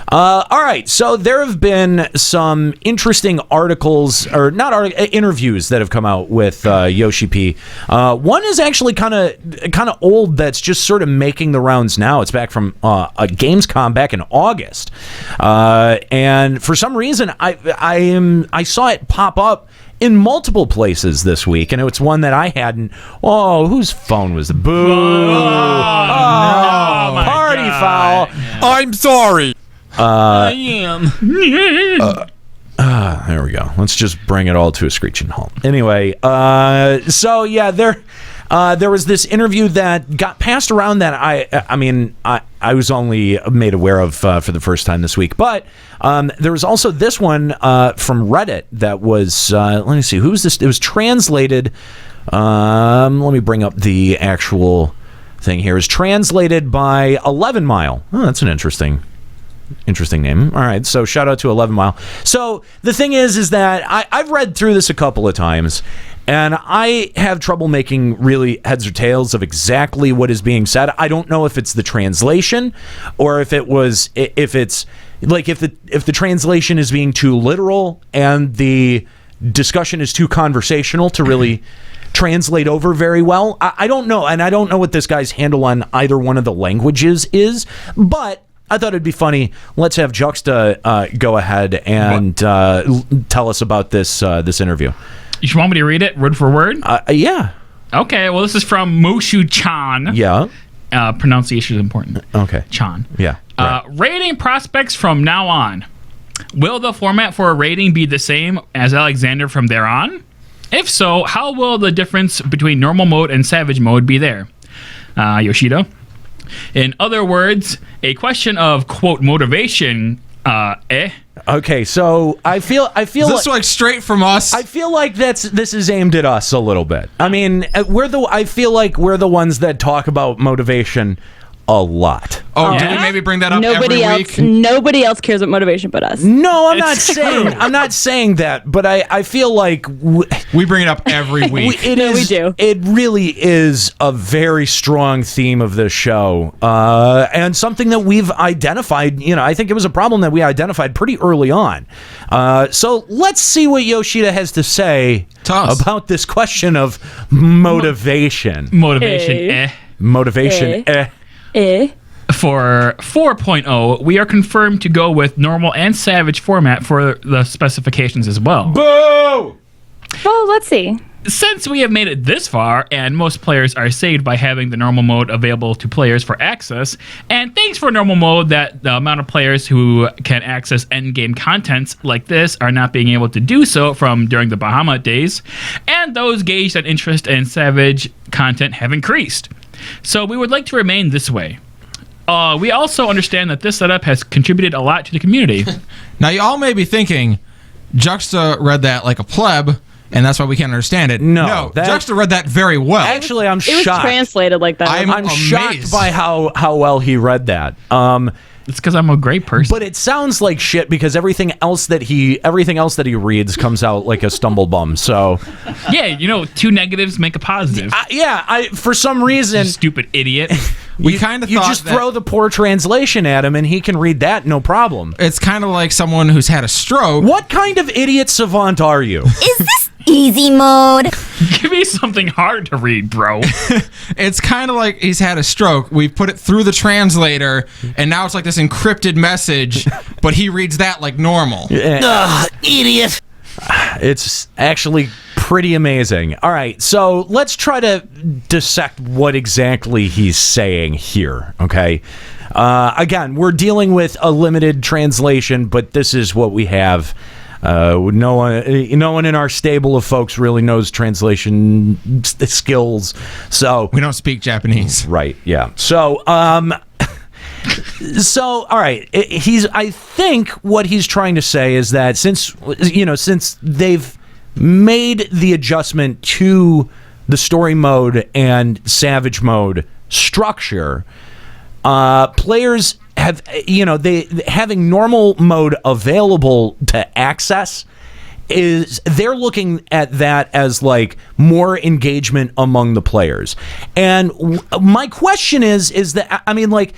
All right, so there have been some interesting articles, or not interviews that have come out with Yoshi-P. One is actually kind of old. That's just sort of making the rounds now. It's back from a Gamescom back in August, and for some reason, I saw it pop up in multiple places this week, and it's one that I hadn't. Oh, whose phone was it? Boo! Party foul! Yeah. I'm sorry. I am. There we go. Let's just bring it all to a screeching halt. Anyway, so yeah, there was this interview that got passed around that I was only made aware of for the first time this week. But there was also this one from Reddit that was, let me see, who was this? It was translated. Let me bring up the actual thing here. It was translated by Elevenmile. Oh, that's an interesting name. All right, so shout out to 11mile. So the thing is that I've read through this a couple of times, and I have trouble making really heads or tails of exactly what is being said. I don't know if it's the translation, or if it's like if the translation is being too literal and the discussion is too conversational to really translate over very well. I don't know, and I don't know what this guy's handle on either one of the languages is, but I thought it'd be funny. Let's have Juxta go ahead and tell us about this interview. You want me to read it word for word? Yeah. Okay, well, this is from Mushu Chan. Yeah. Pronunciation is important. Okay. Chan. Yeah. Right. Rating prospects from now on. Will the format for a rating be the same as Alexander from there on? If so, how will the difference between normal mode and savage mode be there? Yoshida? In other words, a question of, quote, motivation, Okay, so I feel is this like straight from us? I feel like this is aimed at us a little bit. I mean, I feel like we're the ones that talk about motivation a lot. Oh, do we maybe bring that up every week? Nobody else cares about motivation but us. No, I'm not saying that, but I feel like we bring it up every week. We do. It really is a very strong theme of this show, and something that we've identified. I think it was a problem that we identified pretty early on. So let's see what Yoshida has to say about this question of motivation. Motivation. For 4.0, we are confirmed to go with normal and savage format for the specifications as well. Boo! Well, let's see. Since we have made it this far, and most players are saved by having the normal mode available to players for access, and thanks for normal mode that the amount of players who can access endgame contents like this are not being able to do so from during the Bahamut days, and those gauged on interest in savage content have increased. So we would like to remain this way. We also understand that this setup has contributed a lot to the community. Now, you all may be thinking, Juxta read that like a pleb, and that's why we can't understand it. No, Juxta read that very well. Actually, I'm shocked. It was translated like that. I'm shocked by how well he read that. It's because I'm a great person. But it sounds like shit because everything else that he reads comes out like a stumble bum. So yeah, two negatives make a positive. For some reason, you stupid idiot. We kind of you just throw the poor translation at him and he can read that no problem. It's kind of like someone who's had a stroke. What kind of idiot savant are you? Is this easy mode? Give me something hard to read, bro. It's kind of like he's had a stroke. We put it through the translator, and now it's like this encrypted message, but he reads that like normal. Ugh, idiot. It's actually pretty amazing. All right, so let's try to dissect what exactly he's saying here, okay? Again, we're dealing with a limited translation, but this is what we have. No one in our stable of folks really knows translation skills, so we don't speak Japanese. Right? Yeah. So, all right. I think what he's trying to say is that since they've made the adjustment to the story mode and savage mode structure, players have, having normal mode available to access they're looking at that as like more engagement among the players. And my question is that, I mean, like,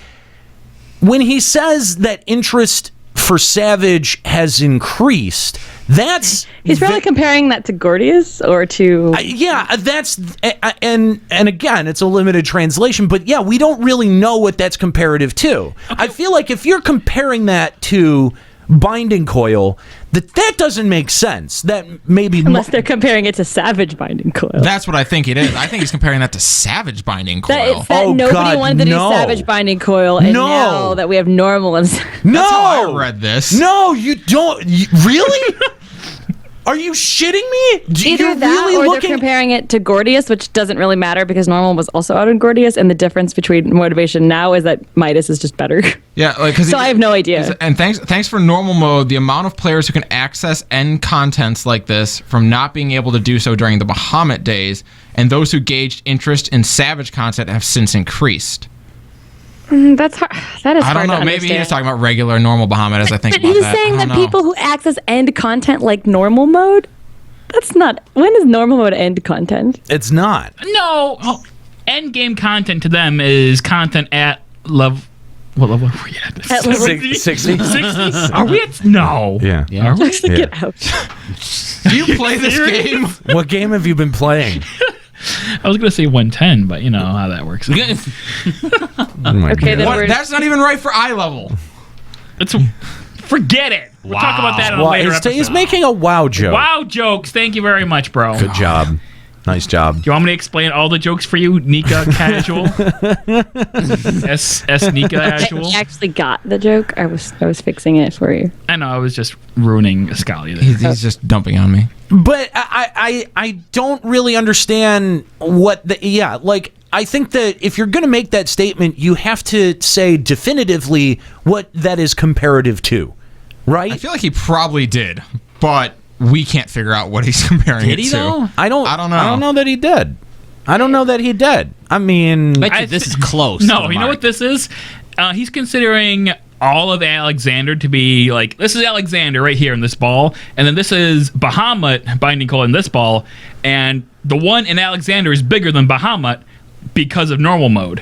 when he says that interest for Savage has increased. He's probably comparing that to Gordius or to. And again, it's a limited translation, but yeah, we don't really know what that's comparative to. Okay. I feel like if you're comparing that to Binding Coil, that doesn't make sense. That maybe unless they're comparing it to Savage Binding Coil. That's what I think it is. I think he's comparing that to Savage Binding Coil. Nobody wanted to do Savage Binding Coil, and now that we have normal and that's how I read this. No, you don't. Really? Are you shitting me? Either that or they're comparing it to Gordius, which doesn't really matter because normal was also out in Gordius, and the difference between motivation now is that Midas is just better. Yeah, so I have no idea. And thanks for normal mode. The amount of players who can access end contents like this from not being able to do so during the Bahamut days, and those who gauged interest in Savage content have since increased. That's hard. That is hard. I don't know. Maybe he's talking about regular normal Bahamut as I think about that. But he's saying that people who access end content like normal mode. That's not. When is normal mode end content? It's not. No. End game content to them is content at level. What level are we at? At level 60. 60? Are we at? No. Yeah. Are we? Get out. Do you play this game? What game have you been playing? I was going to say 110, but you know how that works. Okay, then that's not even right for eye level. Forget it. We'll talk about that in a later episode. He's making a wow joke. Wow jokes. Thank you very much, bro. Good job. Nice job. Do you want me to explain all the jokes for you, Nika Casual? S Nika Casual. I actually got the joke. I was fixing it for you. I know. I was just ruining Scully. He's just dumping on me. But I don't really understand what I think that if you're going to make that statement, you have to say definitively what that is comparative to, right? I feel like he probably did, but we can't figure out what he's comparing it to. Though? I don't know. I don't know that he did. I mean, this is close. No, you know what this is? He's considering all of Alexander to be like, this is Alexander right here in this ball, and then this is Bahamut Binding Coil in this ball, and the one in Alexander is bigger than Bahamut because of normal mode.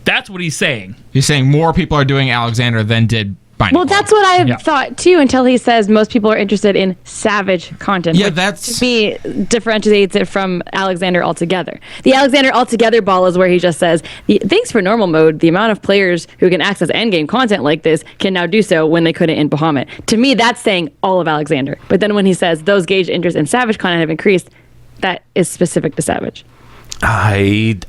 That's what he's saying. He's saying more people are doing Alexander than did Binding Coil. That's what I thought too until he says most people are interested in Savage content. Yeah, which that's to me differentiates it from Alexander altogether. The Alexander altogether ball is where he just says, thanks for normal mode, the amount of players who can access endgame content like this can now do so when they couldn't in Bahamut. To me, that's saying all of Alexander. But then when he says those gauged interest in Savage content have increased, that is specific to Savage. I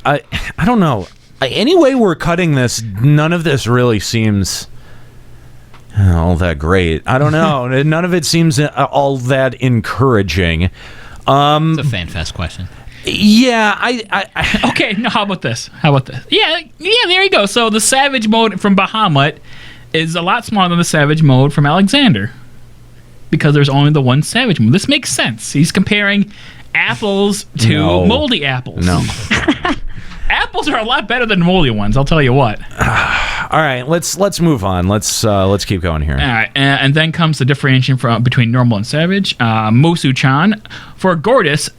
don't know. Any way we're cutting this, none of this really seems all that great. I don't know. None of it seems all that encouraging. It's a FanFest question. Yeah, Okay, no, how about this? Yeah, there you go. So the Savage mode from Bahamut is a lot smaller than the Savage mode from Alexander because there's only the one Savage mode. This makes sense. He's comparing apples to moldy apples. No. Apples are a lot better than moldy ones, I'll tell you what. All right, let's move on. Let's keep going here. All right, and then comes the differentiation between normal and Savage. Mosu-chan. For Gortys,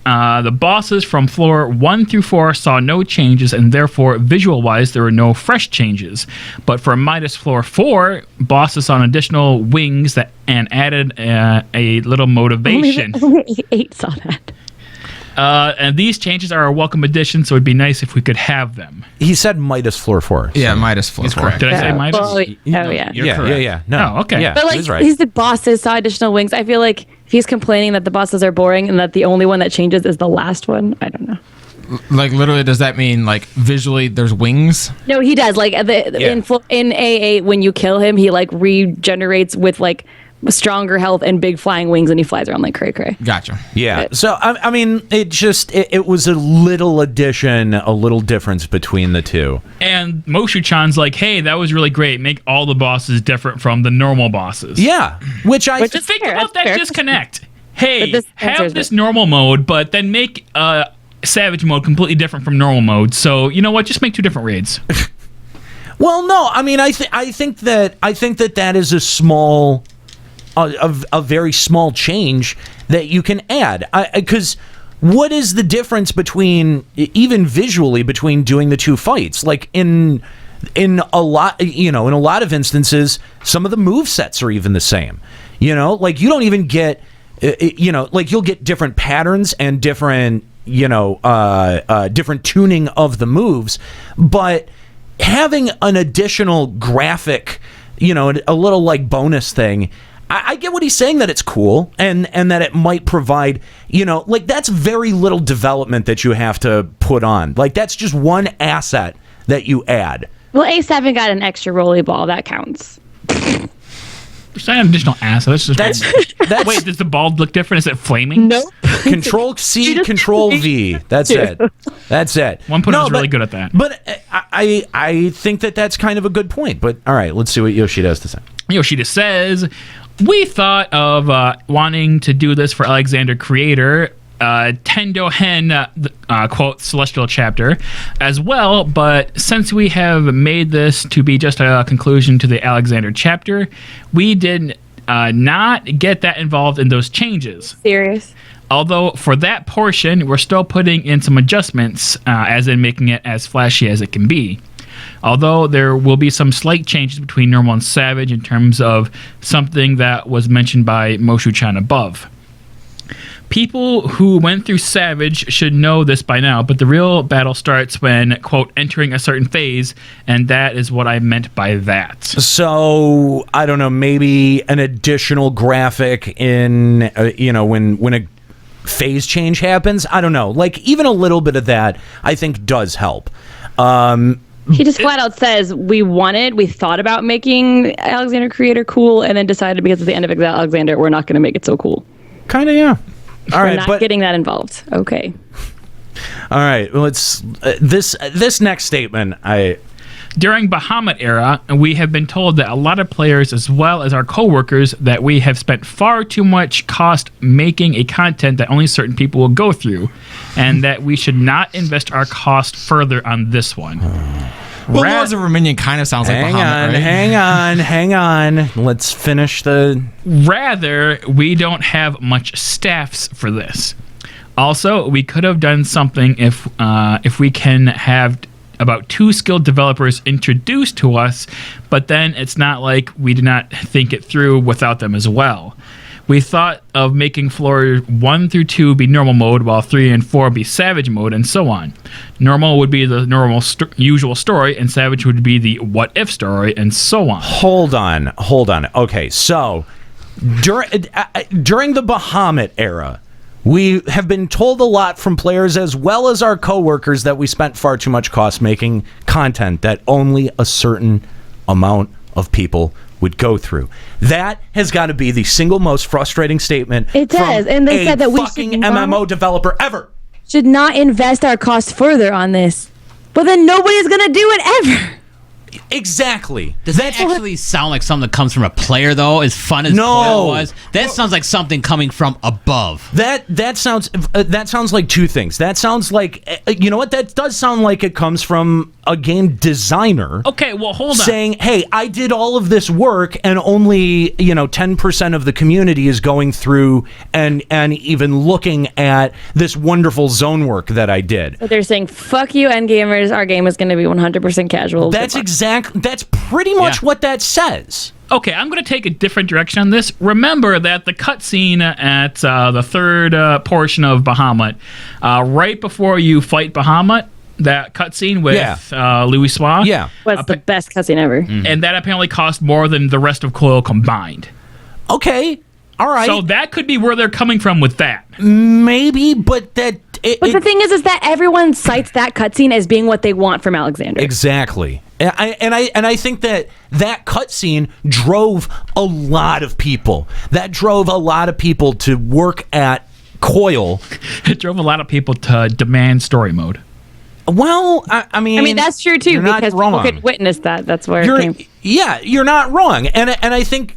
the bosses from floor 1 through 4 saw no changes, and therefore, visual-wise, there were no fresh changes. But for Midas floor 4, bosses saw an additional wings and added a little motivation. Only 8 saw that. And these changes are a welcome addition, so it'd be nice if we could have them. He said Midas floor 4. Yeah, Midas floor 4. Correct. Did I say Midas? Well, yeah. Yeah. No. Oh, okay. Yeah, But he's right. he's the bosses saw additional wings. I feel like he's complaining that the bosses are boring and that the only one that changes is the last one. I don't know. Like, literally, does that mean, like, visually there's wings? No, he does. Like, in AA, when you kill him, he, like, regenerates with, like, stronger health and big flying wings, and he flies around like cray-cray. Gotcha. Yeah. So, I mean, it was a little addition, a little difference between the two. And Moshu-chan's like, hey, that was really great. Make all the bosses different from the normal bosses. Yeah. Which Just think about that fair. disconnect. Hey, But have this normal mode, but then make Savage mode completely different from normal mode. So, you know what? Just make 2 different raids. Well, no. I mean, I think that is a small... a very small change that you can add. Because what is the difference between, even visually, between doing the 2 fights? Like, in in a lot of instances, some of the move sets are even the same. Like you don't even get, like you'll get different patterns and different, different tuning of the moves, but having an additional graphic, a little like bonus thing. I get what he's saying, that it's cool and that it might provide, like that's very little development that you have to put on. Like that's just one asset that you add. Well, A7 got an extra rolly ball. That counts. It's not an additional asset. That's wait, does the ball look different? Is it flaming? Nope. Control C, Control V. That's it. One point is really good at that. But I think that's kind of a good point. But all right, let's see what Yoshida has to say. Yoshida says, we thought of wanting to do this for Alexander Creator, Tendo Hen, quote, Celestial Chapter, as well, but since we have made this to be just a conclusion to the Alexander chapter, we did not get that involved in those changes. Serious? Although for that portion, we're still putting in some adjustments, as in making it as flashy as it can be. Although there will be some slight changes between normal and savage in terms of something that was mentioned by Moshu-chan above. People who went through Savage should know this by now, but the real battle starts when, quote, entering a certain phase, and that is what I meant by that. So, I don't know, maybe an additional graphic in, when a phase change happens? I don't know. Like, even a little bit of that, I think, does help. He just flat out says, we thought about making Alexander Creator cool, and then decided because at the end of Alexander, we're not going to make it so cool. Kind of, yeah. All right, not getting that involved. Okay. All right. Well, it's this next statement. During Bahamut era, we have been told that a lot of players, as well as our coworkers, that we have spent far too much cost making a content that only certain people will go through, and that we should not invest our cost further on this one. Well, Laws of Verminion kind of sounds like Bahamut, right? Hang on. Let's finish the... Rather, we don't have much staffs for this. Also, we could have done something if we can have about 2 skilled developers introduced to us, but then it's not like we did not think it through without them as well. We thought of making floor 1 through 2 be normal mode, while 3 and 4 be savage mode, and so on. Normal would be the normal usual story, and savage would be the what if story, and so on. Hold on. Okay, so during the Bahamut era, we have been told a lot from players as well as our coworkers that we spent far too much cost making content that only a certain amount of people would go through. That has got to be the single most frustrating statement. It does, from and they said that we fucking MMO developer ever. Should not invest our costs further on this. But then nobody's gonna do it ever. Exactly. Does that actually sound like something that comes from a player, though? As fun as Coil was, that sounds like something coming from above. That sounds like two things. That sounds like, you know what? That does sound like it comes from a game designer. Okay, well, hold on. Saying, hey, I did all of this work and only 10% of the community is going through and even looking at this wonderful zone work that I did. So they're saying, fuck you, endgamers. Our game is going to be 100% casual. That's pretty much what that says. Okay, I'm going to take a different direction on this. Remember that the cutscene at the third portion of Bahamut, right before you fight Bahamut, that cutscene with Louis Soir. Yeah. Was the best cutscene ever. Mm-hmm. And that apparently cost more than the rest of Coil combined. Okay. All right. So that could be where they're coming from with that. Maybe, but that... But the thing is that everyone cites that cutscene as being what they want from Alexander. Exactly. And I think that cutscene drove a lot of people. That drove a lot of people to work at Coil. It drove a lot of people to demand story mode. Well, I mean that's true too, because people could witness that. That's where it came. Yeah, you're not wrong, and I think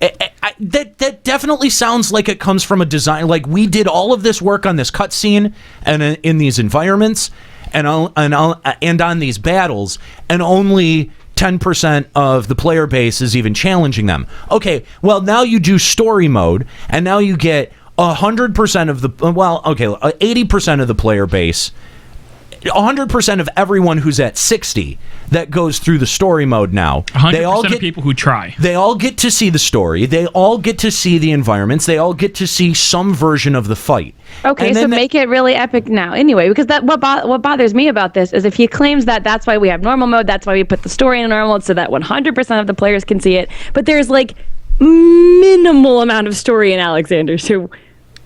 that definitely sounds like it comes from a design. Like, we did all of this work on this cutscene and in these environments and on these battles, and only 10% of the player base is even challenging them. Okay, well, now you do story mode, and now you get 100% of the 80% of the player base 100% of everyone who's at 60 that goes through the story mode now. 100% of people who try. They all get to see the story. They all get to see the environments. They all get to see some version of the fight. Okay, so make it really epic now. Anyway, because what bothers me about this is if he claims that that's why we have normal mode, that's why we put the story in normal mode so that 100% of the players can see it. But there's like minimal amount of story in Alexander. So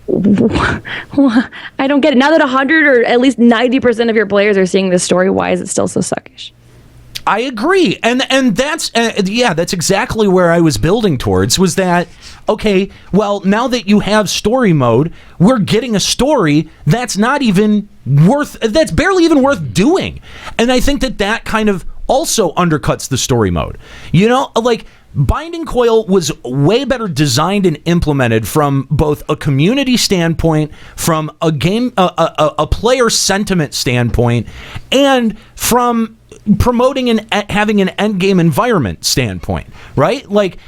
I don't get it. Now that 100 or at least 90% of your players are seeing this story, why is it still so suckish? I agree, and that's that's exactly where I was building towards. Was that okay? Well, now that you have story mode, we're getting a story that's barely even worth doing, and I think that kind of also undercuts the story mode. You know, like Binding Coil was way better designed and implemented from both a community standpoint, from a game, a player sentiment standpoint, and from promoting and having an end game environment standpoint, right? Like,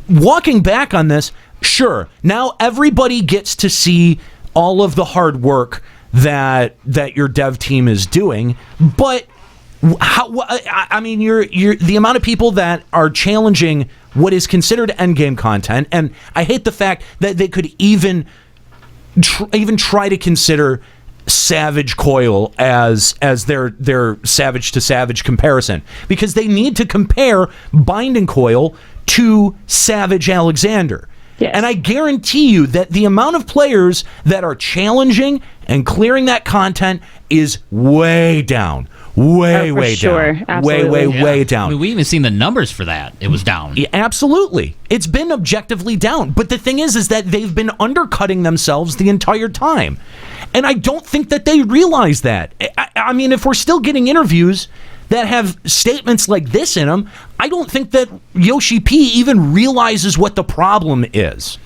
walking back on this, sure, now everybody gets to see all of the hard work that your dev team is doing, but I mean, you're the amount of people that are challenging what is considered end game content, and I hate the fact that they could even try to consider Savage Coil as their savage to savage comparison, because they need to compare Binding Coil to Savage Alexander. Yes. And I guarantee you that the amount of players that are challenging and clearing that content is way down. Way sure. down. Absolutely. Way down. I mean, we even seen the numbers for that. It was down. Yeah, absolutely. It's been objectively down. But the thing is that they've been undercutting themselves the entire time. And I don't think that they realize that. I mean, if we're still getting interviews that have statements like this in them, I don't think that Yoshi-P even realizes what the problem is.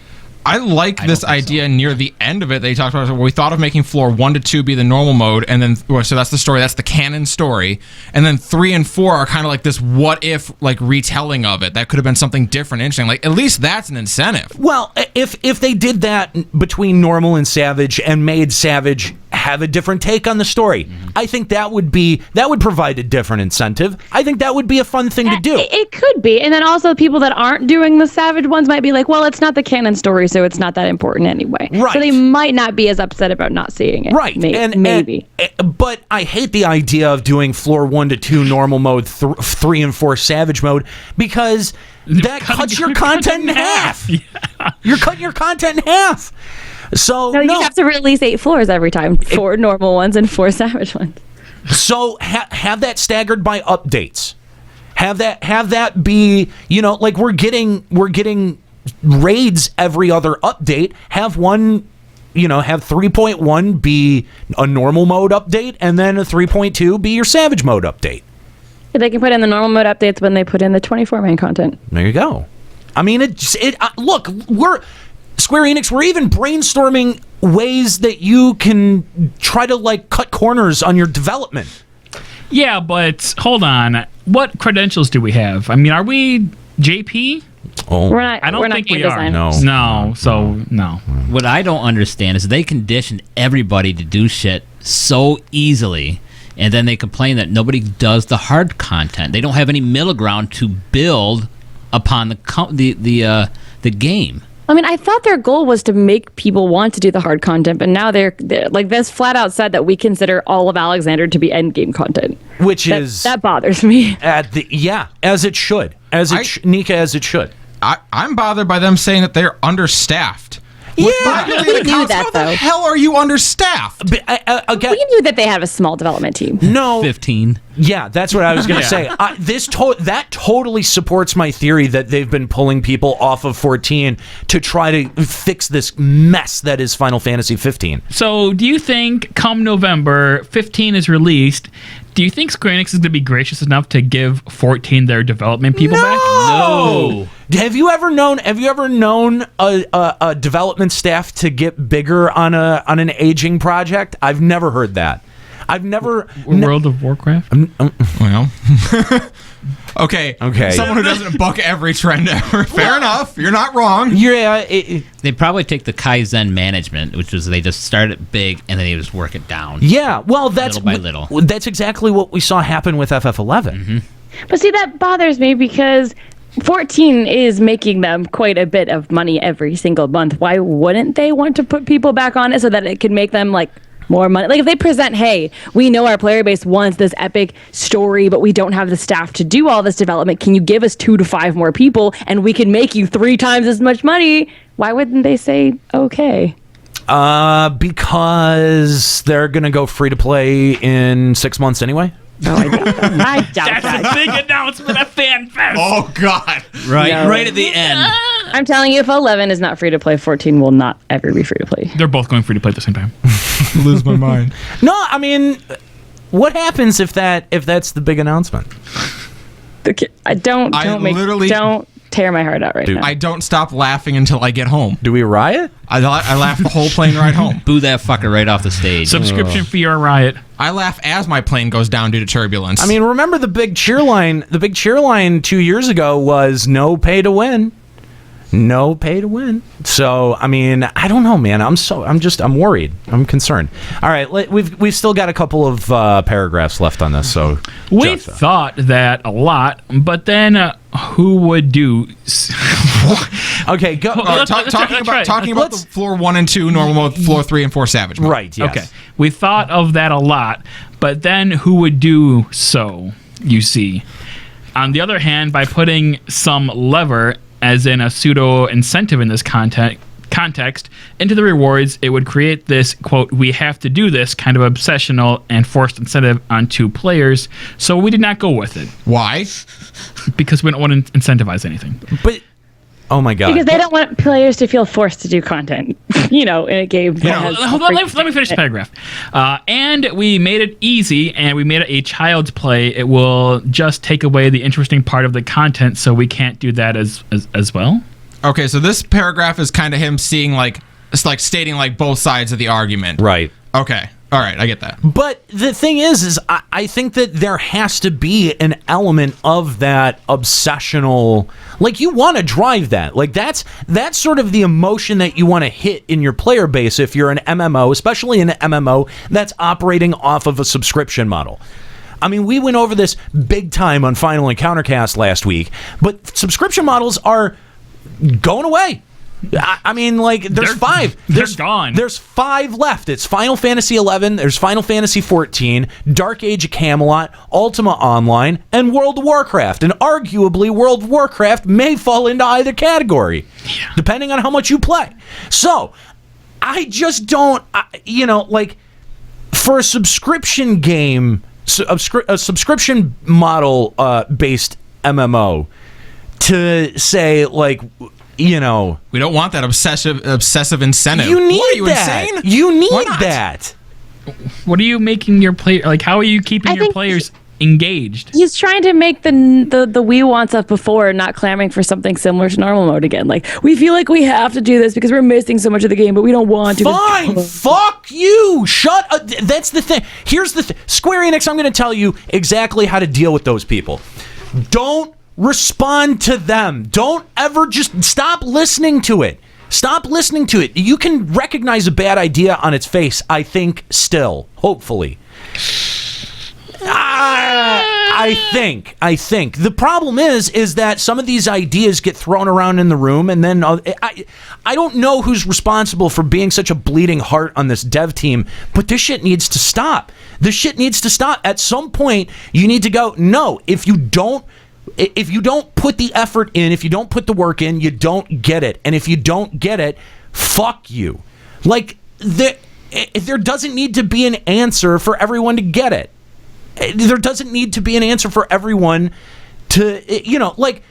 I like this idea near the end of it. They talked about where we thought of making floor 1 to 2 be the normal mode, and then so that's the story, that's the canon story, and then 3 and 4 are kind of like this what if like retelling of it. That could have been something different, interesting. Like at least that's an incentive. Well, if they did that between normal and Savage and made Savage have a different take on the story, I think that would provide a different incentive. I think that would be a fun thing to do. It could be, and then also people that aren't doing the Savage ones might be like, well, it's not the canon story, so it's not that important anyway. Right. So they might not be as upset about not seeing it. Right. Maybe. But I hate the idea of doing floor 1 to 2 normal mode, 3 and 4 Savage mode, because that cuts your content in half. Yeah. You're cutting your content in half. So no, you have to release 8 floors every time, 4 normal ones and 4 Savage ones. So have that staggered by updates. Have that be, you know, like we're getting raids every other update. Have one, you know, have 3.1 be a normal mode update, and then a 3.2 be your Savage mode update. They can put in the normal mode updates when they put in the 24-man content. There you go. I mean, look, we're Square Enix. We're even brainstorming ways that you can try to like cut corners on your development. Yeah, but hold on. What credentials do we have? I mean, are we JP? Oh. We're not. I don't think we are. No. No. What I don't understand is they condition everybody to do shit so easily, and then they complain that nobody does the hard content. They don't have any middle ground to build upon the game. I mean, I thought their goal was to make people want to do the hard content, but now they're like this flat out said that we consider all of Alexander to be endgame content, that bothers me. As it should, Nika, as it should. I'm bothered by them saying that they're understaffed. Yeah, we knew that, how though. the hell are you understaffed? But, we knew that they have a small development team. No. 15. Yeah, that's what I was going to say. That totally supports my theory that they've been pulling people off of 14 to try to fix this mess that is Final Fantasy 15. So, do you think come November 15 is released, do you think Square Enix is going to be gracious enough to give 14 their development people back? No. Have you ever known a development staff to get bigger on an aging project? I've never heard that. I've never World of Warcraft? Well, Okay. Okay. Someone who doesn't buck every trend ever. Fair enough. You're not wrong. Yeah, They probably take the Kaizen management, which was they just start it big and then they just work it down. yeah. Well, that's Little by little. That's exactly what we saw happen with FF11. But see, that bothers me because 14 is making them quite a bit of money every single month. Why wouldn't they want to put people back on it so that it could make them like more money? Like if they present, hey, we know our player base wants this epic story, but we don't have the staff to do all this development. Can you give us 2 to 5 more people and we can make you 3 times as much money? Why wouldn't they say okay? Because they're gonna go free to play in 6 months anyway. No, I doubt that. I doubt That's a that. big announcement at FanFest. Oh, God. Right, No. right at the end. I'm telling you, if 11 is not free to play, 14 will not ever be free to play. They're both going free to play at the same time. Lose my mind. No, I mean, what happens if that's the big announcement? Don't tear my heart out right now. I don't stop laughing until I get home. Do we riot? I laugh the whole plane ride home. Boo that fucker right off the stage. Subscription fee or riot. I laugh as my plane goes down due to turbulence. I mean, remember the big cheer line? The big cheer line 2 years ago was no pay to win. No pay to win. So, I mean, I don't know, man. I'm worried. I'm concerned. All right, we've still got a couple of paragraphs left on this. So We Jeff, thought that a lot, but then who would do? okay, go. Let's talking try about it. the floor 1 and 2 normal mode, floor 3 and 4 savage mode. Right. Yes. Okay, we thought of that a lot, but then who would do so? You see, on the other hand, by putting some lever, as in a pseudo incentive in this context, into the rewards, it would create this, quote, we have to do this kind of obsessional and forced incentive onto players. So we did not go with it Why? because we don't want to incentivize anything. But oh my god, Because they don't want players to feel forced to do content, in a game. That has Hold on, let me finish the paragraph. And we made it easy, and we made it a child's play. It will just take away the interesting part of the content, so we can't do that as well. Okay, so this paragraph is kind of him seeing it's like stating like both sides of the argument. right. Okay. All right, I get that. But the thing is I think that there has to be an element of that obsessional, like you want to drive that. Like that's sort of the emotion that you want to hit in your player base if you're an MMO, especially an MMO that's operating off of a subscription model. I mean, we went over this big time on Final Encountercast last week, but subscription models are going away. I mean, like, there's 5. They're gone. There's 5 left. It's Final Fantasy 11, there's Final Fantasy 14, Dark Age of Camelot, Ultima Online, and World of Warcraft. And arguably, World of Warcraft may fall into either category, depending on how much you play. So, I just don't, for a subscription game, a subscription model based MMO, to say, like, we don't want that obsessive incentive. you need what, are you that. insane? You need Why not? that. What are you making your player like? How are you keeping your think players engaged? He's trying to make the we wants of before not clamoring for something similar to normal mode again. Like, we feel like we have to do this because we're missing so much of the game, but we don't want to. Fine, fuck you. Shut up. That's the thing. Here's the thing. Square Enix, I'm going to tell you exactly how to deal with those people. Don't respond to them. Don't ever just stop listening to it. Stop listening to it. You can recognize a bad idea on its face, I think, still. Hopefully. I think. The problem is that some of these ideas get thrown around in the room, and then I don't know who's responsible for being such a bleeding heart on this dev team, but this shit needs to stop. This shit needs to stop. At some point, you need to go, no, if you don't put the effort in, if you don't put the work in, you don't get it. And if you don't get it, fuck you. Like, there doesn't need to be an answer for everyone to get it. There doesn't need to be an answer for everyone to, like,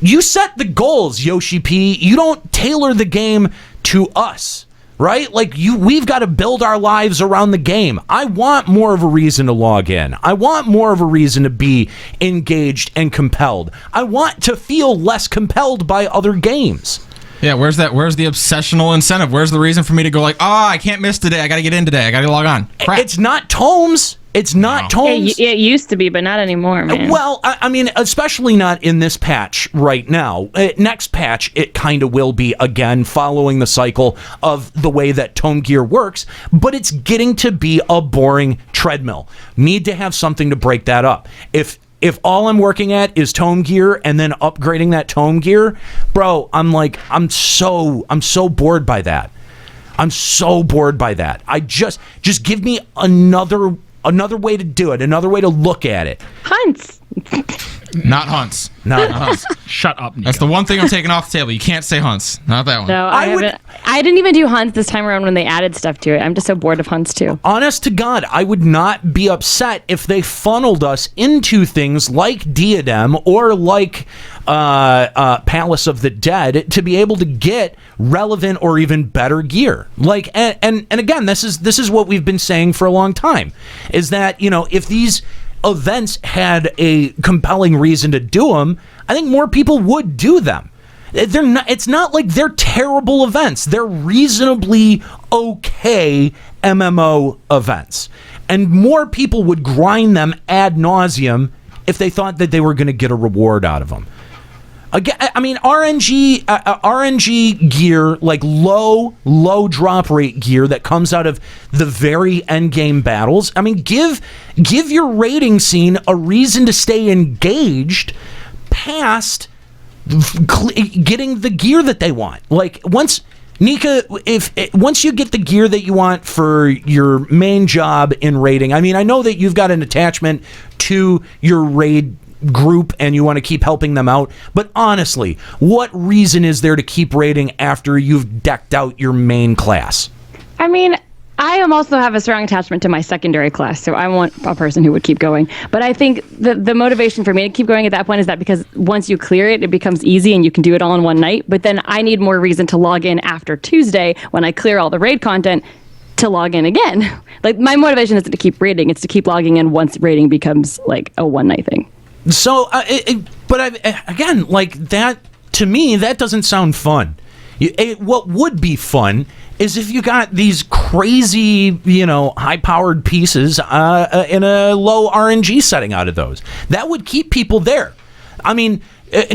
you set the goals, Yoshi-P. You don't tailor the game to us, right? Like, we've got to build our lives around the game. I want more of a reason to log in. I want more of a reason to be engaged and compelled. I want to feel less compelled by other games. Yeah, where's the obsessional incentive? Where's the reason for me to go like, I can't miss today. I got to get in today. I got to log on. Crap. It's not tomes. It's not Tomes. It used to be, but not anymore, man. Well, I mean, especially not in this patch right now. Next patch, it kind of will be again, following the cycle of the way that Tome Gear works, but it's getting to be a boring treadmill. Need to have something to break that up. If all I'm working at is Tome Gear and then upgrading that Tome Gear, bro, I'm so bored by that. I'm so bored by that. I just give me another way to do it, another way to look at it. Hunts. Not hunts. Not hunts. Shut up, Nico. That's the one thing I'm taking off the table. You can't say hunts. Not that one. No, I didn't even do hunts this time around when they added stuff to it. I'm just so bored of hunts too. Honest to God, I would not be upset if they funneled us into things like Diadem or like Palace of the Dead to be able to get relevant or even better gear. Like, and again, this is what we've been saying for a long time, is that, if these events had a compelling reason to do them, I think more people would do them. It's not like they're terrible events. They're reasonably okay MMO events. And more people would grind them ad nauseum if they thought that they were going to get a reward out of them. Again, I mean, RNG gear, like low drop rate gear that comes out of the very end game battles. I mean, give your raiding scene a reason to stay engaged past getting the gear that they want. Like, once you get the gear that you want for your main job in raiding, I mean, I know that you've got an attachment to your raid group and you want to keep helping them out, but honestly, what reason is there to keep raiding after you've decked out your main class? I mean, I also have a strong attachment to my secondary class, so I want a person who would keep going. But I think the motivation for me to keep going at that point is that because once you clear it, it becomes easy and you can do it all in one night. But then I need more reason to log in after Tuesday when I clear all the raid content to log in again. Like, my motivation isn't to keep raiding, it's to keep logging in once raiding becomes like a one night thing. So, again, like, that, to me, that doesn't sound fun. What would be fun is if you got these crazy, high-powered pieces in a low RNG setting out of those. That would keep people there. I mean,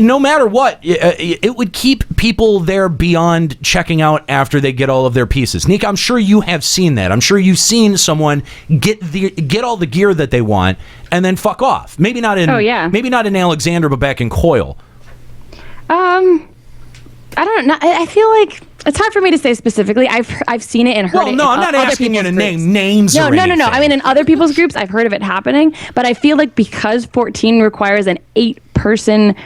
no matter what, it would keep people there beyond checking out after they get all of their pieces. Nick, I'm sure you have seen that. I'm sure you've seen someone get all the gear that they want and then fuck off. Maybe not in maybe not in Alexander, but back in Coil. I don't know. I feel like it's hard for me to say specifically. I've seen it and heard it. Well, no, I'm not asking you to name names. No. or anything. I mean, in other people's groups, I've heard of it happening. But I feel like because 14 requires an 8-person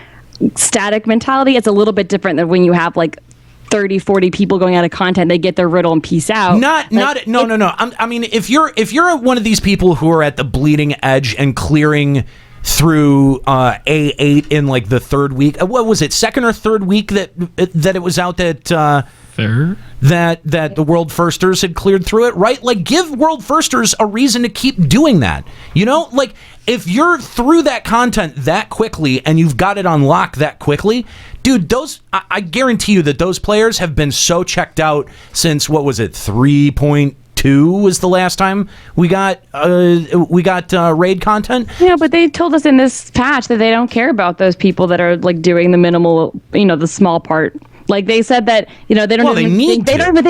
static mentality, it's a little bit different than when you have like 30, 40 people going out of content. They get their riddle and peace out. No. I mean, if you're one of these people who are at the bleeding edge and clearing through A8 in like the third week, what was it, second or third week that it was out that Third? that the World Firsters had cleared through it, right? Like, give World Firsters a reason to keep doing that. Like, if you're through that content that quickly and you've got it on lock that quickly, dude, I guarantee you that those players have been so checked out since, what was it, 3.2 was the last time we got raid content. Yeah, but they told us in this patch that they don't care about those people that are like doing the minimal, the small part. Like, they said that, they don't even think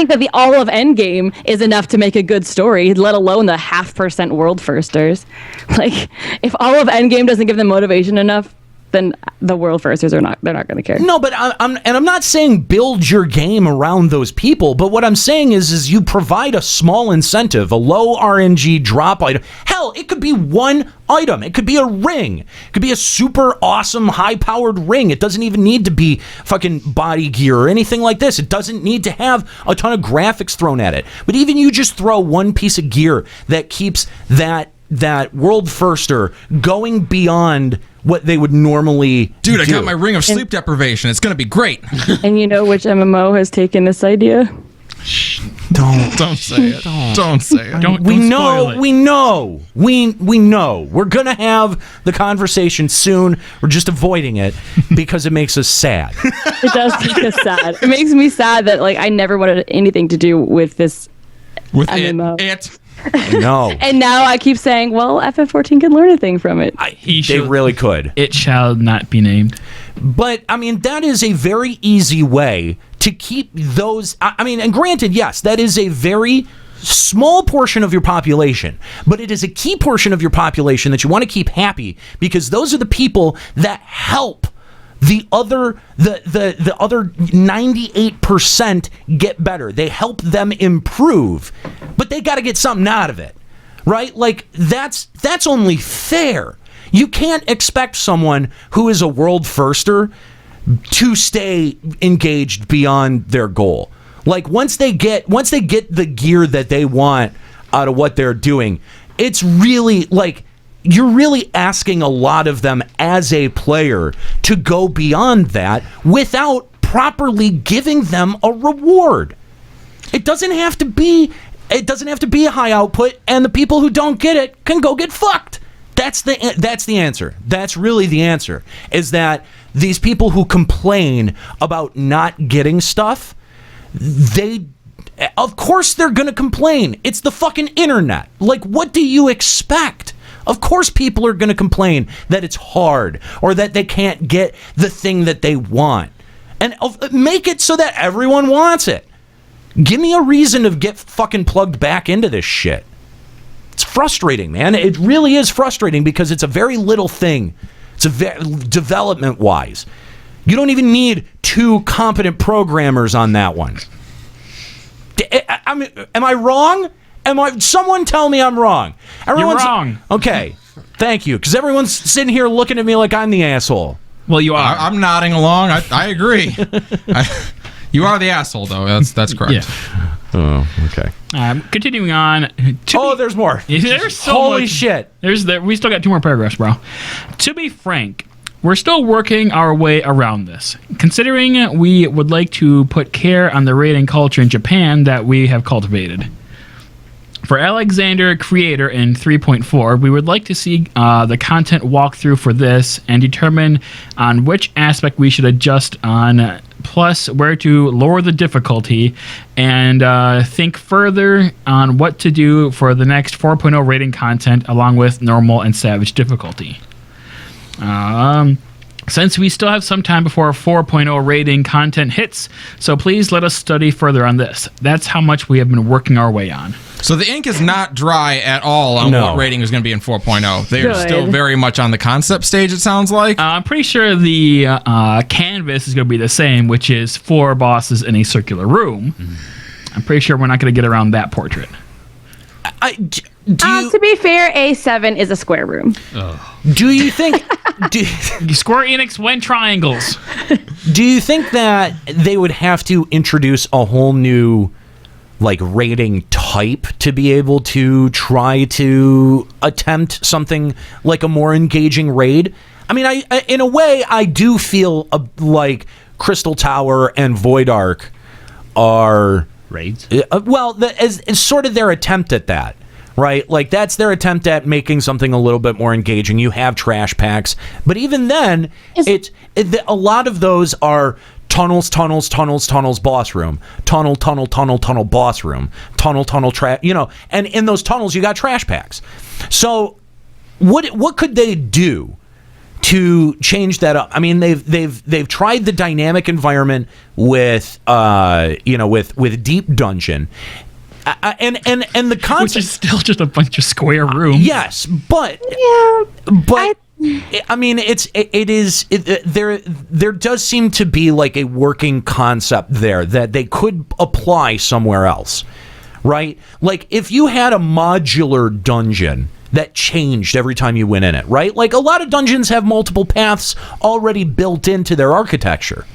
that the all of endgame is enough to make a good story, let alone the 0.5% world firsters. Like, if all of endgame doesn't give them motivation enough, then the world firsters they're not going to care. No, but I'm not saying build your game around those people, but what I'm saying is you provide a small incentive, a low RNG drop item. Hell, it could be one item. It could be a ring. It could be a super awesome high-powered ring. It doesn't even need to be fucking body gear or anything like this. It doesn't need to have a ton of graphics thrown at it. But even you just throw one piece of gear that keeps that world firster going beyond what they would normally Dude, I do. got my ring of sleep deprivation. It's going to be great. And you know which MMO has taken this idea? Don't say it. Don't say it. We know. We're going to have the conversation soon. We're just avoiding it because it makes us sad. It does make us sad. It makes me sad that, like, I never wanted anything to do with this With MMO. it. No. And now I keep saying, well, FF14 can learn a thing from it. They really could. It shall not be named. But, I mean, that is a very easy way to keep those... I mean, and granted, yes, that is a very small portion of your population, but it is a key portion of your population that you want to keep happy, because those are the people that help the other 98% get better. They help them improve, but they got to get something out of it, right? Like, that's only fair. You can't expect someone who is a world firster to stay engaged beyond their goal. Like, once they get the gear that they want out of what they're doing, it's really like you're really asking a lot of them as a player to go beyond that without properly giving them a reward. It doesn't have to be a high output, and the people who don't get it can go get fucked. That's the answer. That's really the answer, is that these people who complain about not getting stuff, of course they're going to complain. It's the fucking internet. Like, what do you expect? Of course people are going to complain that it's hard or that they can't get the thing that they want. And make it so that everyone wants it. Give me a reason to get fucking plugged back into this shit. It's frustrating, man. It really is frustrating, because it's a very little thing. It's development-wise. You don't even need 2 competent programmers on that one. Am I wrong? Someone tell me I'm wrong. You're wrong. Okay, thank you, because everyone's sitting here looking at me like I'm the asshole. Well, you are. I'm nodding along. I agree. You are the asshole, though. That's correct. Yeah. Oh, okay. Continuing on. There's more. There's so Holy much. shit. We still got 2 more paragraphs, bro. To be frank, we're still working our way around this, considering we would like to put care on the raiding culture in Japan that we have cultivated. For Alexander Creator in 3.4, we would like to see the content walkthrough for this and determine on which aspect we should adjust on, plus where to lower the difficulty, and think further on what to do for the next 4.0 rating content, along with normal and savage difficulty. Since we still have some time before 4.0 rating content hits, so please let us study further on this. That's how much we have been working our way on. So the ink is not dry at all on what rating is going to be in 4.0. They're still very much on the concept stage, it sounds like. I'm pretty sure the canvas is going to be the same, which is 4 bosses in a circular room. I'm pretty sure we're not going to get around that portrait. To be fair, A7 is a square room. Do you think... Square Enix went triangles. Do you think that they would have to introduce a whole new, like, rating type to be able to try to attempt something like a more engaging raid? I mean, I in a way, I do feel like Crystal Tower and Void Ark are... Raids? As sort of their attempt at that. Right? Like, that's their attempt at making something a little bit more engaging. You have trash packs, but even then, a lot of those are tunnels, boss room, tunnel, boss room, tunnel, trash, and in those tunnels, you got trash packs. So what could they do to change that up? I mean, they've tried the dynamic environment with Deep Dungeon. And the concept, which is still just a bunch of square rooms. Yes, but I mean, there does seem to be like a working concept there that they could apply somewhere else, right? Like, if you had a modular dungeon that changed every time you went in it, right? Like, a lot of dungeons have multiple paths already built into their architecture.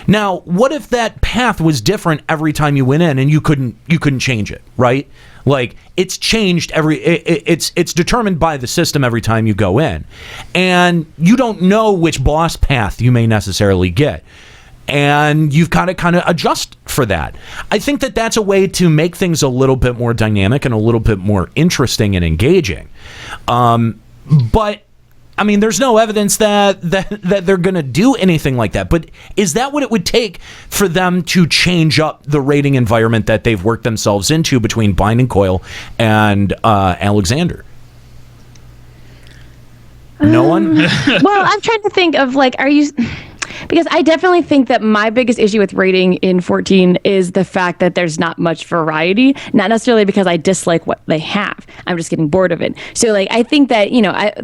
Now, what if that path was different every time you went in and you couldn't change it, right? Like, it's changed it's determined by the system every time you go in. And you don't know which boss path you may necessarily get. And you've got to kind of adjust for that. I think that that's a way to make things a little bit more dynamic and a little bit more interesting and engaging. But I mean, there's no evidence that they're going to do anything like that. But is that what it would take for them to change up the raiding environment that they've worked themselves into between Binding Coil and Alexander? No one? Well, I'm trying to think of like, are you... Because I definitely think that my biggest issue with rating in 14 is the fact that there's not much variety, not necessarily because I dislike what they have. I'm just getting bored of it. So like, I think that,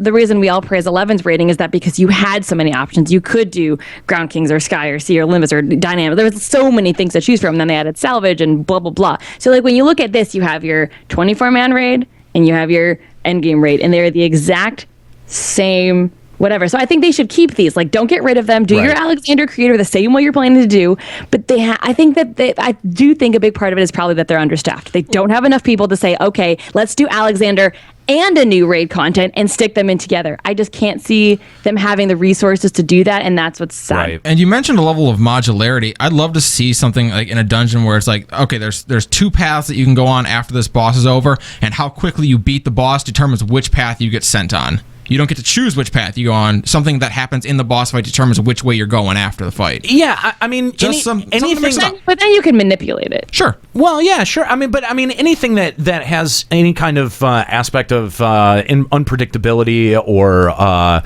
the reason we all praise 11's rating is that because you had so many options. You could do Ground Kings or Sky or Sea or Limbus or Dynamic. There was so many things to choose from. And then they added Salvage and blah, blah, blah. So like, when you look at this, you have your 24-man raid and you have your endgame raid, and they're the exact same whatever. So I think they should keep these. Like, don't get rid of them. Do your Alexander Creator the same way you're planning to do. But I think that I do think a big part of it is probably that they're understaffed. They don't have enough people to say, okay, let's do Alexander and a new raid content and stick them in together. I just can't see them having the resources to do that, and that's what's sad. Right. And you mentioned a level of modularity. I'd love to see something like in a dungeon where it's like, okay, there's 2 paths that you can go on after this boss is over, and how quickly you beat the boss determines which path you get sent on. You don't get to choose which path you go on. Something that happens in the boss fight determines which way you're going after the fight. Yeah, I mean, Just anything. But then you can manipulate it. Sure. Well, yeah, sure. I mean, anything that has any kind of aspect of unpredictability, or I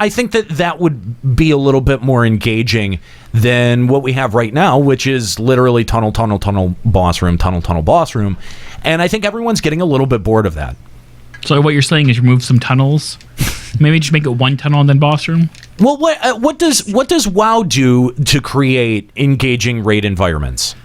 think that would be a little bit more engaging than what we have right now, which is literally tunnel, boss room, tunnel, boss room, and I think everyone's getting a little bit bored of that. So what you're saying is remove some tunnels, maybe just make it 1 tunnel and then boss room. Well, what does WoW do to create engaging raid environments?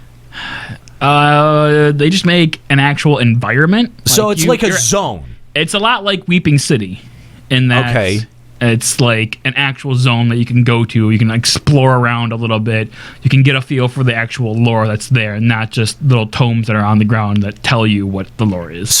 They just make an actual environment. So it's like a zone. It's a lot like Weeping City, in that it's like an actual zone that you can go to. You can explore around a little bit. You can get a feel for the actual lore that's there, and not just little tomes that are on the ground that tell you what the lore is.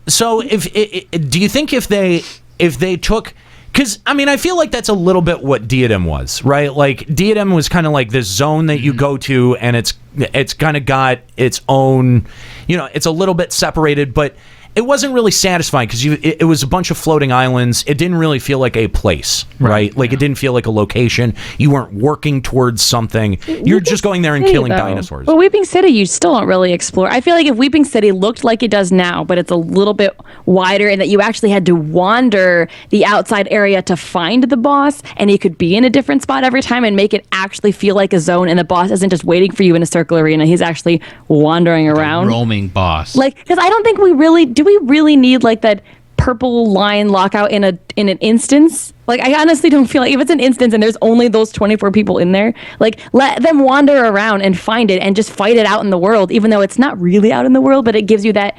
So do you think if they took, because I mean, I feel like that's a little bit what Diadem was, right? Like Diadem was kind of like this zone that you go to, and it's kind of got its own, it's a little bit separated, but it wasn't really satisfying because it was a bunch of floating islands. It didn't really feel like a place, right? Like it didn't feel like a location. You weren't working towards something. You're just going there and killing dinosaurs. But Weeping City, you still don't really explore. I feel like if Weeping City looked like it does now, but it's a little bit wider, and that you actually had to wander the outside area to find the boss, and you could be in a different spot every time and make it actually feel like a zone, and the boss isn't just waiting for you in a circle arena. He's actually wandering around. Roaming boss. Like, because I don't think we really need like that purple line lockout in an instance. Like, I honestly don't feel like if it's an instance and there's only those 24 people in there, like, let them wander around and find it and just fight it out in the world, even though it's not really out in the world, but it gives you that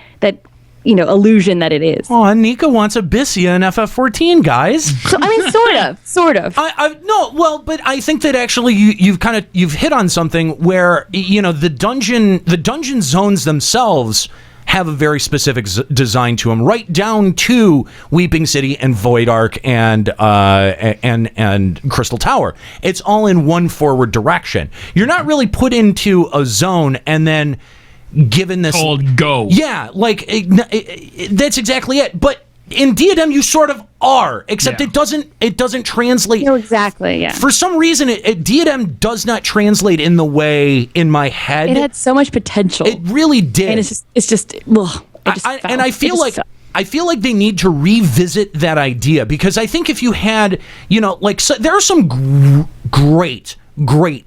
illusion that it is. Oh, Nika wants Abyssia in FF14, guys. So, I mean, sort of. No, well, but I think that actually you've hit on something where the dungeon zones themselves have a very specific design to them, right down to Weeping City and Void Ark and Crystal Tower. It's all in one forward direction. You're not really put into a zone and then given this told go. Yeah, like that's exactly it. But in Diadem, you sort of are, except it doesn't translate. No, exactly. Yeah. For some reason, Diadem does not translate in the way in my head. It had so much potential. It really did. And it's just. I feel like they need to revisit that idea, because I think if you had, there are some great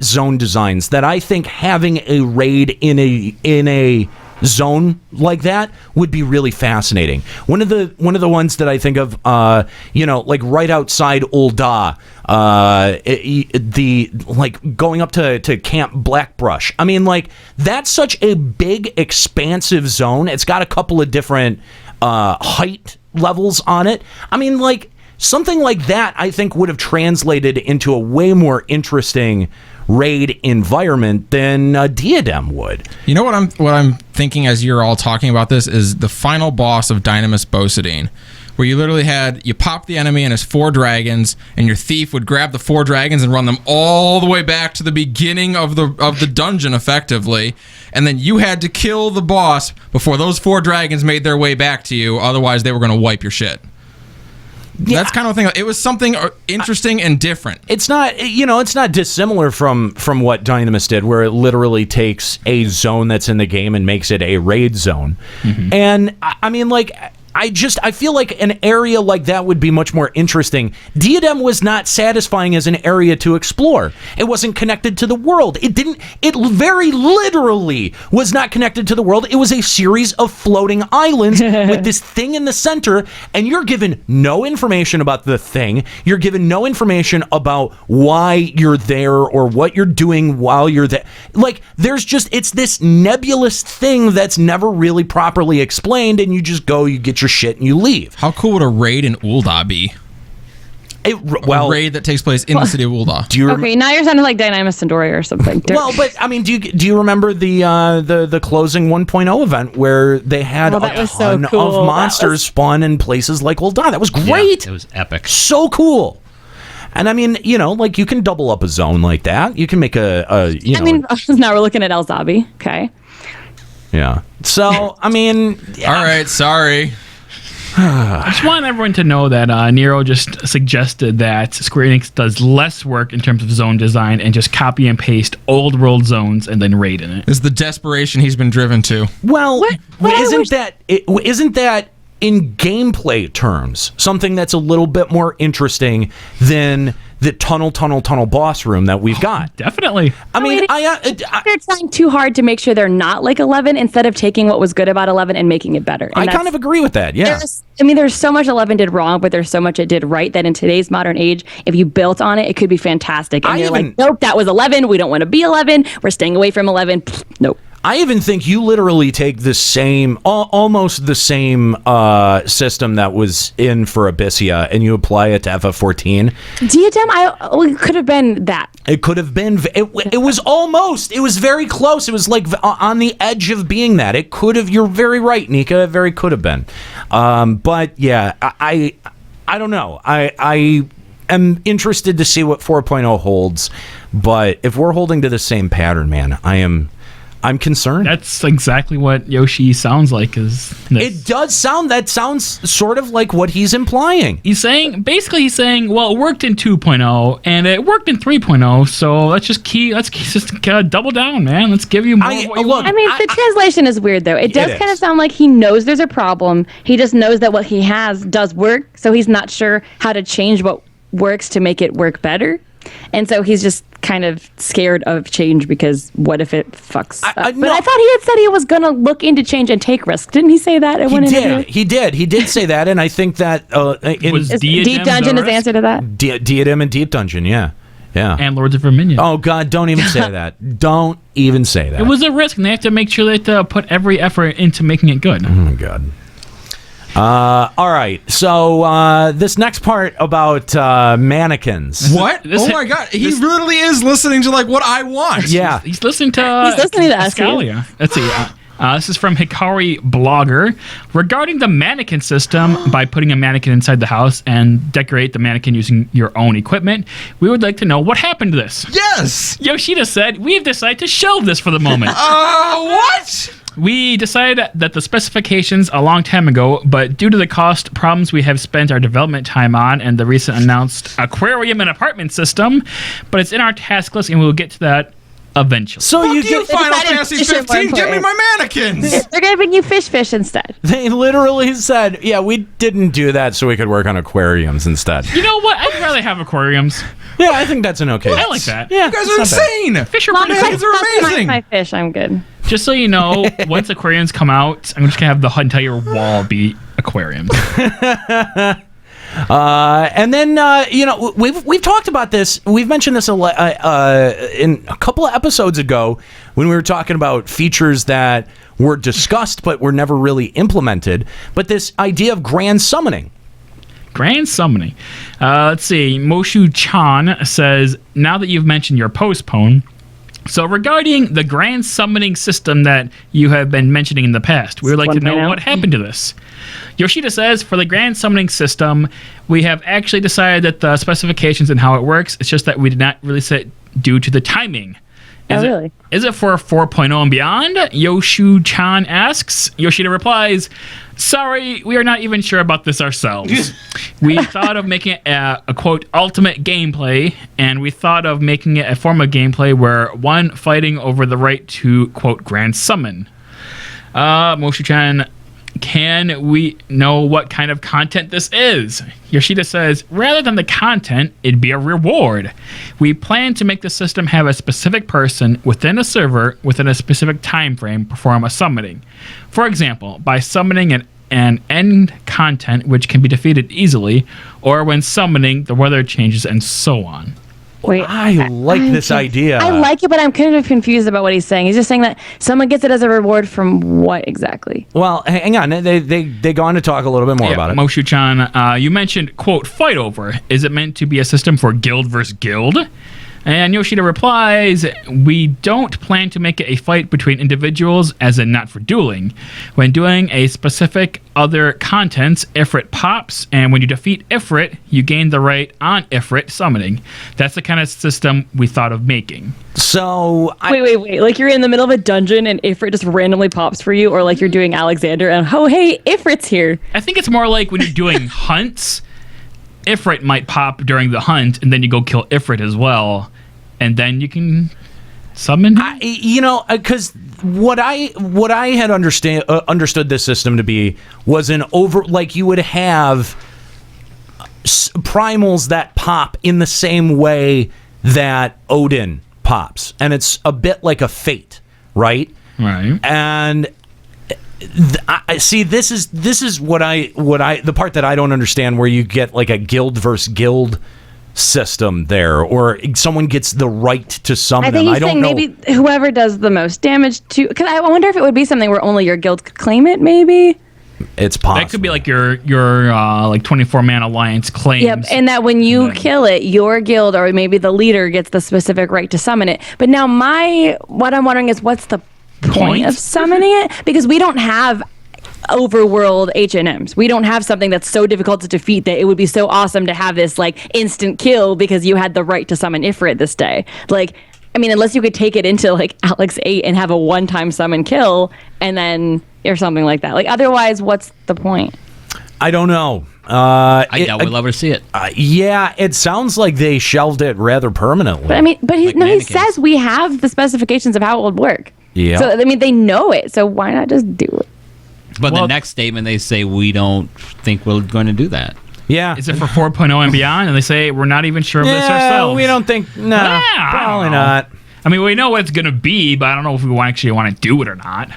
zone designs that I think having a raid in a zone like that would be really fascinating. One of the ones that I think of, like right outside Ul'dah, going up to Camp Blackbrush. I mean, like, that's such a big, expansive zone. It's got a couple of different height levels on it. I mean, like, something like that I think would have translated into a way more interesting raid environment than Diadem would. You know what I'm thinking as you're all talking about this is the final boss of Dynamis Bosadine, where you literally you pop the enemy and his 4 dragons, and your thief would grab the 4 dragons and run them all the way back to the beginning of the dungeon, effectively, and then you had to kill the boss before those 4 dragons made their way back to you. Otherwise, they were going to wipe your shit. That's kind of the thing. It was something interesting and different. It's not, it's not dissimilar from what Dynamis did, where it literally takes a zone that's in the game and makes it a raid zone. And I mean, like, I feel like an area like that would be much more interesting. Diadem was not satisfying as an area to explore. It wasn't connected to the world. It very literally was not connected to the world. It was a series of floating islands with this thing in the center, and you're given no information about the thing. You're given no information about why you're there or what you're doing while you're there. Like, it's this nebulous thing that's never really properly explained, and you just go, you get your shit and you leave. How cool would a raid in Ul'dah be? A raid that takes place in the city of Ul'dah. Okay, now you're sounding like Dynamis Sandoria or something. Well, but I mean, do you remember the closing 1.0 event where they had a ton of monsters spawn in places like Ul'dah? That was great. Yeah, it was epic. So cool. And I mean, like, you can double up a zone like that. You can make now we're looking at El Zabi. Okay. Yeah. So, I mean... All right, sorry. I just want everyone to know that Nero just suggested that Square Enix does less work in terms of zone design and just copy and paste old world zones and then raid in it. Is the desperation he's been driven to. Well, isn't that in gameplay terms something that's a little bit more interesting than the tunnel boss room that we've got? Definitely. I mean, they're trying too hard to make sure they're not like 11 instead of taking what was good about 11 and making it better. And I kind of agree with that. Yeah. There's so much 11 did wrong, but there's so much it did right that in today's modern age, if you built on it, it could be fantastic. And you're like, nope, that was 11. We don't want to be 11. We're staying away from 11. Nope. I even think you literally take the same, almost the same system that was in for Abyssia, and you apply it to FF14. Diadem, it could have been that. It could have been. It was almost. It was very close. It was like on the edge of being that. It could have. You're very right, Nika. It very could have been. But yeah, I don't know. I am interested to see what 4.0 holds. But if we're holding to the same pattern, man, I'm concerned. That's exactly what Yoshi sounds like. It does sound. That sounds sort of like what he's implying. He's saying, well, it worked in 2.0 and it worked in 3.0. So let's just double down, man. Let's give you more. The translation is weird though. It does kind of sound like he knows there's a problem. He just knows that what he has does work. So he's not sure how to change what works to make it work better. And so he's just kind of scared of change because what if it fucks up? But I thought he had said he was going to look into change and take risks. Didn't he say that? He did say that, and I think that Deep Dungeon is the answer to that. Diadem and Deep Dungeon, yeah. And Lords of Verminion. Oh God, don't even say that. Don't even say that. It was a risk, and they have to make sure they put every effort into making it good. Oh my God. All right, so this next part about mannequins. What? Oh my God, he literally is listening to like what I want. Yeah, he's listening to Ascalia. Let's see. This is from Hikari Blogger. Regarding the mannequin system, by putting a mannequin inside the house and decorate the mannequin using your own equipment, we would like to know what happened to this. Yes! Yoshida said, we have decided to shelve this for the moment. What? We decided that the specifications a long time ago, but due to the cost problems we have spent our development time on and the recent announced aquarium and apartment system, but it's in our task list and we'll get to that eventually. So you get Final Fantasy 15, give me my mannequins! They're giving you fish instead. They literally said, yeah, we didn't do that so we could work on aquariums instead. You know what? I'd rather have aquariums. Yeah, I think that's an okay. I like that. Yeah, you guys are insane! Fish are mannequins are amazing! My fish, I'm good. Just so you know, once aquariums come out, I'm just going to have the entire wall be aquariums. And then, we've talked about this. We've mentioned this in a couple of episodes ago when we were talking about features that were discussed but were never really implemented. But this idea of grand summoning. Grand summoning. Let's see. Moshu Chan says, now that you've mentioned your postpone, so regarding the grand summoning system that you have been mentioning in the past, we would like to know what happened to this. Yoshida says, for the grand summoning system, we have actually decided that the specifications and how it works, it's just that we did not release it due to the timing. Really? Is it for 4.0 and beyond? Yoshu-chan asks. Yoshida replies, sorry, we are not even sure about this ourselves. We thought of making it a quote, ultimate gameplay, and we thought of making it a form of gameplay where one fighting over the right to, quote, grand summon. Moshu-chan, can we know what kind of content this is? Yoshida says, rather than the content, it'd be a reward. We plan to make the system have a specific person within a server within a specific time frame perform a summoning. For example, by summoning an end content which can be defeated easily, or when summoning, the weather changes, and so on. Wait, I like this idea. I like it, but I'm kind of confused about what he's saying. He's just saying that someone gets it as a reward from what exactly? Well, hang on. They go on to talk a little bit more about it. Moshu-chan, you mentioned, quote, fight over. Is it meant to be a system for guild versus guild? And Yoshida replies, we don't plan to make it a fight between individuals, as in not for dueling. When doing a specific other contents, Ifrit pops, and when you defeat Ifrit, you gain the right on Ifrit summoning. That's the kind of system we thought of making. So Wait. Like you're in the middle of a dungeon and Ifrit just randomly pops for you, or like you're doing Alexander and, oh, hey, Ifrit's here. I think it's more like when you're doing hunts, Ifrit might pop during the hunt, and then you go kill Ifrit as well. And then you can summon him? Because what I had understood this system to be was you would have primals that pop in the same way that Odin pops, and it's a bit like a fate, right? Right. And see, this is the part that I don't understand, where you get like a guild versus guild system there, or someone gets the right to summon them. I don't know. Maybe whoever does the most damage to. Because I wonder if it would be something where only your guild could claim it. Maybe it's possible. That could be like your like 24-man alliance claims. Yep, and that when you kill it, your guild or maybe the leader gets the specific right to summon it. But now what I'm wondering is, what's the point of summoning it? Because we don't have overworld H&Ms. We don't have something that's so difficult to defeat that it would be so awesome to have this like instant kill because you had the right to summon Ifrit this day. Like, I mean, unless you could take it into like Alex 8 and have a one-time summon kill and then or something like that. Like, otherwise, what's the point? I don't know. I doubt we'll ever see it. Yeah, it sounds like they shelved it rather permanently. But I mean, he Mannequins. says we have the specifications of how it would work. Yeah. So I mean, they know it. So why not just do it? But the next statement, they say, we don't think we're going to do that. Yeah. Is it for 4.0 and beyond? And they say, we're not even sure of this ourselves. We don't think. No, Yeah, probably not. I mean, we know what it's going to be, but I don't know if we actually want to do it or not.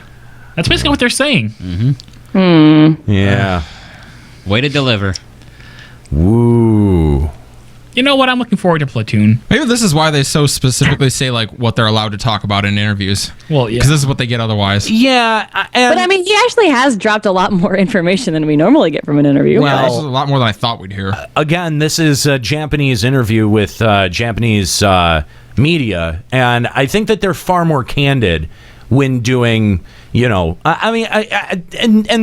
That's basically what they're saying. Yeah. Way to deliver. Woo. You know what? I'm looking forward to Platoon. Maybe this is why they so specifically say like what they're allowed to talk about in interviews. Well, yeah. Because this is what they get otherwise. Yeah. But I mean, he actually has dropped a lot more information than we normally get from an interview. Well, This is a lot more than I thought we'd hear. Again, this is a Japanese interview with Japanese media, and I think that they're far more candid when doing, and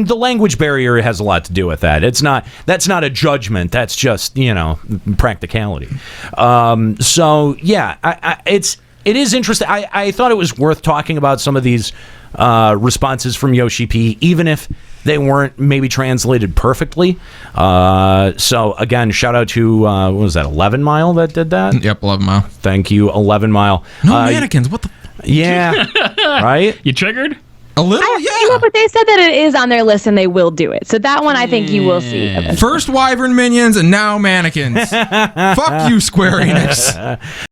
the language barrier has a lot to do with that. That's not a judgment. That's just, practicality. So yeah, it is interesting. I thought it was worth talking about some of these responses from Yoshi-P, even if they weren't maybe translated perfectly. So again, shout out to what was that, Elevenmile that did that? Yep, 11-mile. Thank you, Elevenmile. No mannequins. What the? Yeah, right. You triggered? A little, yeah. But they said that it is on their list and they will do it. So that one I think you will see. eventually. First Wyvern minions and now mannequins. Fuck you, Square Enix.